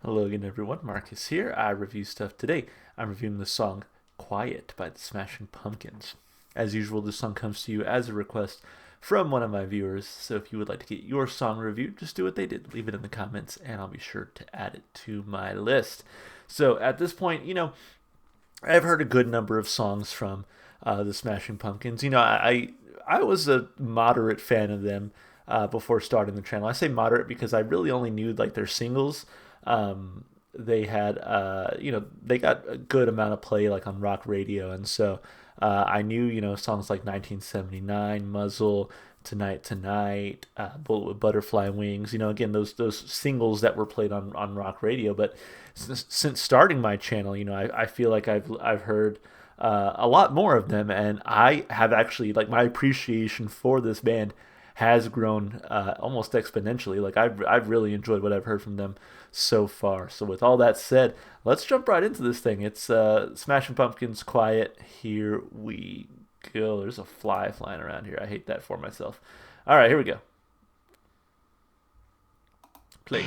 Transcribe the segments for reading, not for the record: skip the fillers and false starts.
Hello again, everyone. Marcus here. I review stuff today. I'm reviewing the song Quiet by the Smashing Pumpkins. As usual, this song comes to you as a request from one of my viewers. So if you would like to get your song reviewed, just do what they did. Leave it in the comments, and I'll be sure to add it to my list. So at this point, I've heard a good number of songs from the Smashing Pumpkins. I was a moderate fan of them before starting the channel. I say moderate because I really only knew like their singles. They had they got a good amount of play like on rock radio, and so I knew songs like 1979, Muzzle, Tonight Tonight, Bullet with Butterfly Wings. Again those singles that were played on rock radio. But since starting my channel, I feel like I've heard a lot more of them, and I have actually like my appreciation for this band has grown almost exponentially. Like I've really enjoyed what I've heard from them so far. So with all that said, let's jump right into this thing. It's Smashing Pumpkins Quiet. Here we go. There's a fly flying around here. I hate that for myself. All right, here we go. Play.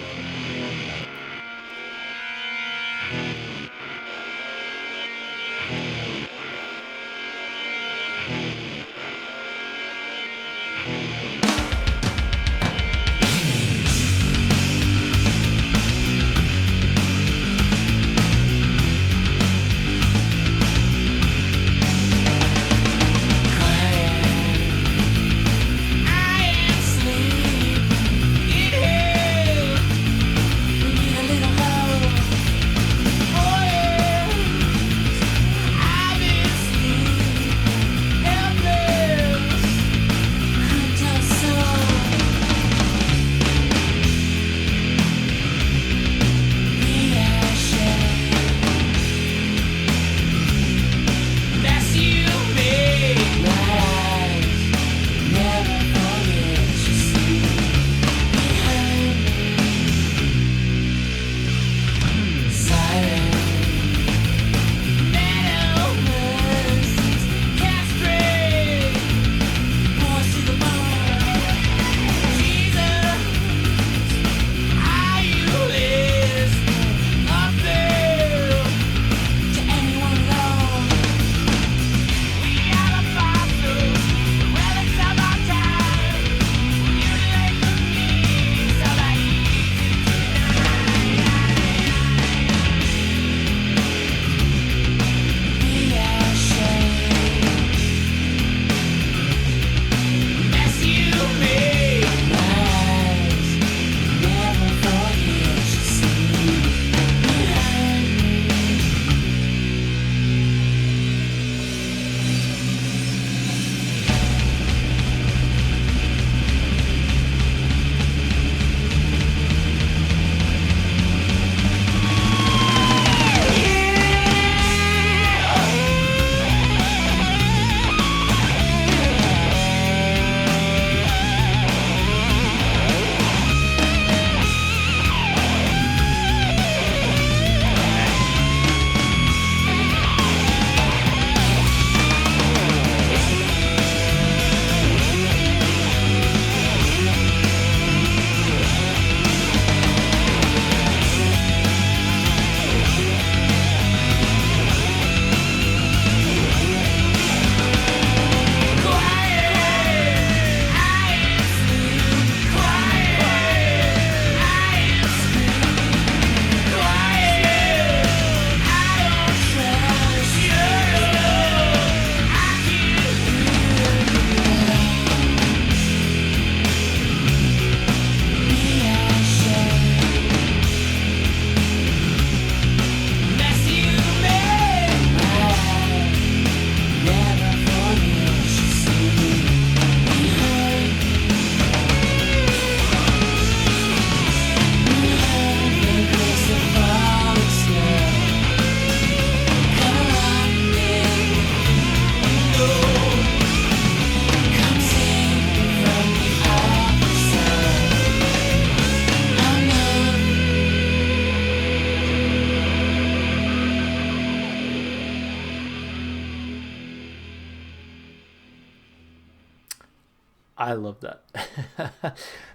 I love that.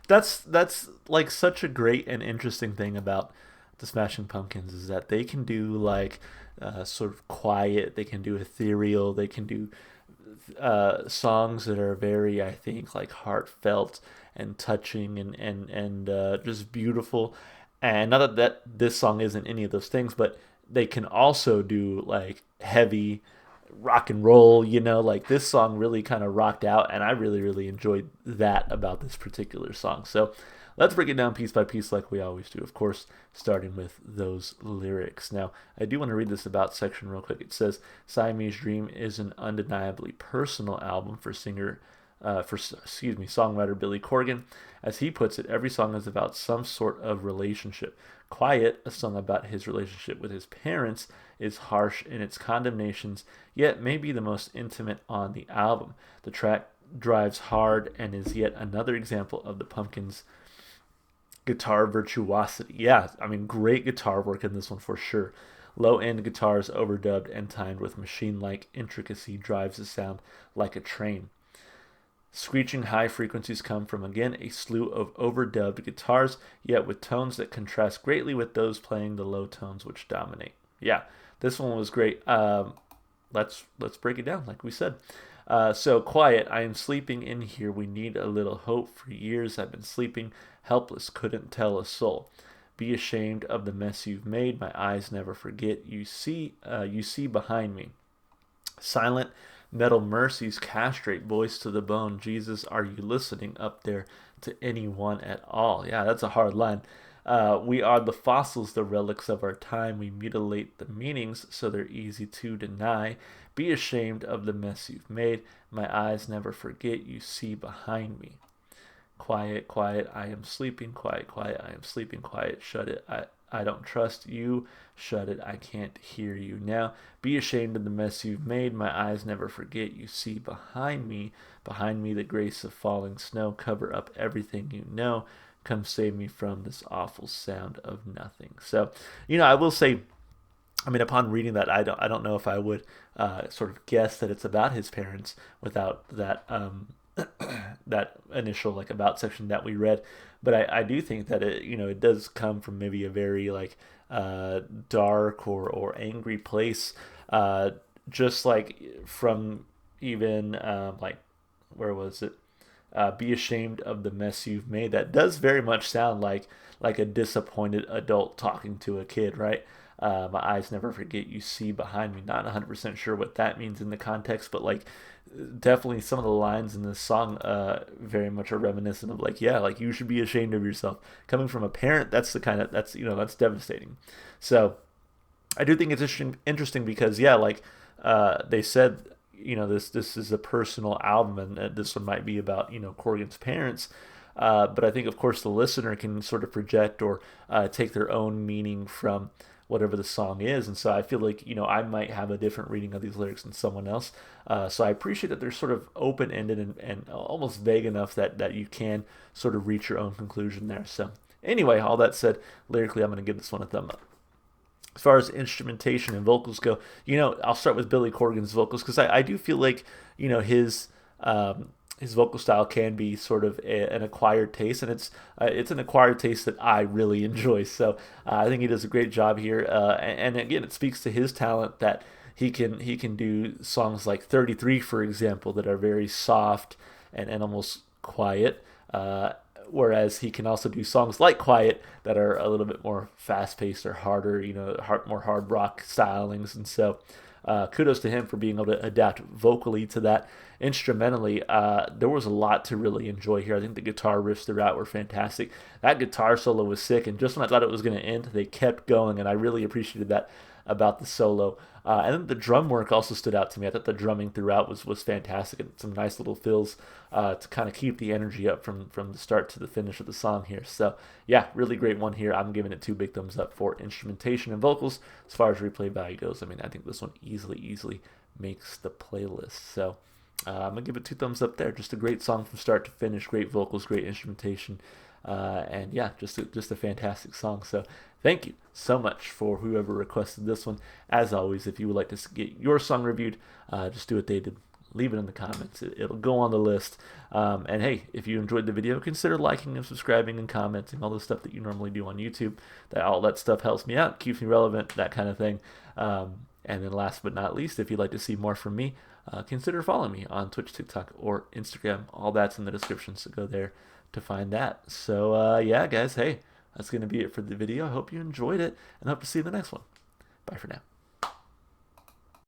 That's like such a great and interesting thing about the Smashing Pumpkins is that they can do like sort of quiet, they can do ethereal, they can do songs that are very, I think, like heartfelt and touching and just beautiful. And not that this song isn't any of those things, but they can also do like heavy rock and roll, like this song really kind of rocked out, and I really, really enjoyed that about this particular song. So let's break it down piece by piece like we always do, of course, starting with those lyrics. Now, I do want to read this about section real quick. It says, Siamese Dream is an undeniably personal album for songwriter Billy Corgan. As he puts it, every song is about some sort of relationship. Quiet, a song about his relationship with his parents, is harsh in its condemnations, yet may be the most intimate on the album. The track drives hard and is yet another example of the Pumpkins' guitar virtuosity. Yeah, I mean, great guitar work in this one for sure. Low-end guitars overdubbed and timed with machine-like intricacy drives the sound like a train. Screeching high frequencies come from, again, a slew of overdubbed guitars, yet with tones that contrast greatly with those playing the low tones which dominate. Yeah, this one was great. Let's break it down, like we said. So quiet, I am sleeping in here. We need a little hope. For years I've been sleeping, helpless, couldn't tell a soul. Be ashamed of the mess you've made. My eyes never forget. You see behind me. Silent metal mercies castrate voice to the bone. Jesus, are you listening up there to anyone at all? Yeah, that's a hard line. We are the fossils, the relics of our time. We mutilate the meanings so they're easy to deny. Be ashamed of the mess you've made. My eyes never forget. You see behind me. Quiet, quiet, I am sleeping. Quiet, quiet, I am sleeping. Quiet, shut it. I don't trust you. Shut it. I can't hear you now. Be ashamed of the mess you've made. My eyes never forget. You see behind me. Behind me the grace of falling snow. Cover up everything you know. Come save me from this awful sound of nothing. So, I will say, I mean, upon reading that, I don't know if I would sort of guess that it's about his parents without that that initial like about section that we read. But I do think that it does come from maybe a very like dark or angry place, just like from even like where was it? Be ashamed of the mess you've made. That does very much sound like a disappointed adult talking to a kid, right? My eyes never forget. You see behind me. Not 100% sure what that means in the context, but like definitely some of the lines in this song very much are reminiscent of like, yeah, like you should be ashamed of yourself. Coming from a parent, that's the kind of that's devastating. So I do think it's interesting because yeah, like they said, this is a personal album, and this one might be about Corgan's parents. But I think, of course, the listener can sort of project or take their own meaning from whatever the song is. And so I feel like, I might have a different reading of these lyrics than someone else. So I appreciate that they're sort of open-ended and almost vague enough that you can sort of reach your own conclusion there. So anyway, all that said, lyrically, I'm going to give this one a thumb up. As far as instrumentation and vocals go, I'll start with Billy Corgan's vocals because I do feel like, his vocal style can be sort of an acquired taste, and it's an acquired taste that I really enjoy. So I think he does a great job here, and again, it speaks to his talent that he can do songs like 33, for example, that are very soft and almost quiet. Whereas he can also do songs like Quiet that are a little bit more fast-paced or harder, more hard rock stylings. And so kudos to him for being able to adapt vocally to that. Instrumentally, there was a lot to really enjoy here. I think the guitar riffs throughout were fantastic. That guitar solo was sick, and just when I thought it was going to end, they kept going, and I really appreciated that about the solo. And then the drum work also stood out to me. I thought the drumming throughout was fantastic, and some nice little fills to kind of keep the energy up from the start to the finish of the song here. So yeah, really great one here. I'm giving it 2 big thumbs up for instrumentation and vocals. As far as replay value goes, I mean, I think this one easily makes the playlist. So I'm gonna give it 2 thumbs up there. Just a great song from start to finish. Great vocals, great instrumentation. And yeah, just a fantastic song. So thank you so much for whoever requested this one. As always, if you would like to get your song reviewed, just do what they did. leave it in the comments. It'll go on the list. And hey, if you enjoyed the video, consider liking and subscribing and commenting, all the stuff that you normally do on YouTube. All that stuff helps me out, keeps me relevant, that kind of thing. And then last but not least, if you'd like to see more from me, consider following me on Twitch, TikTok, or Instagram. All that's in the description, so go there to find that. So yeah, guys, hey, that's going to be it for the video. I hope you enjoyed it, and hope to see you in the next one. Bye for now.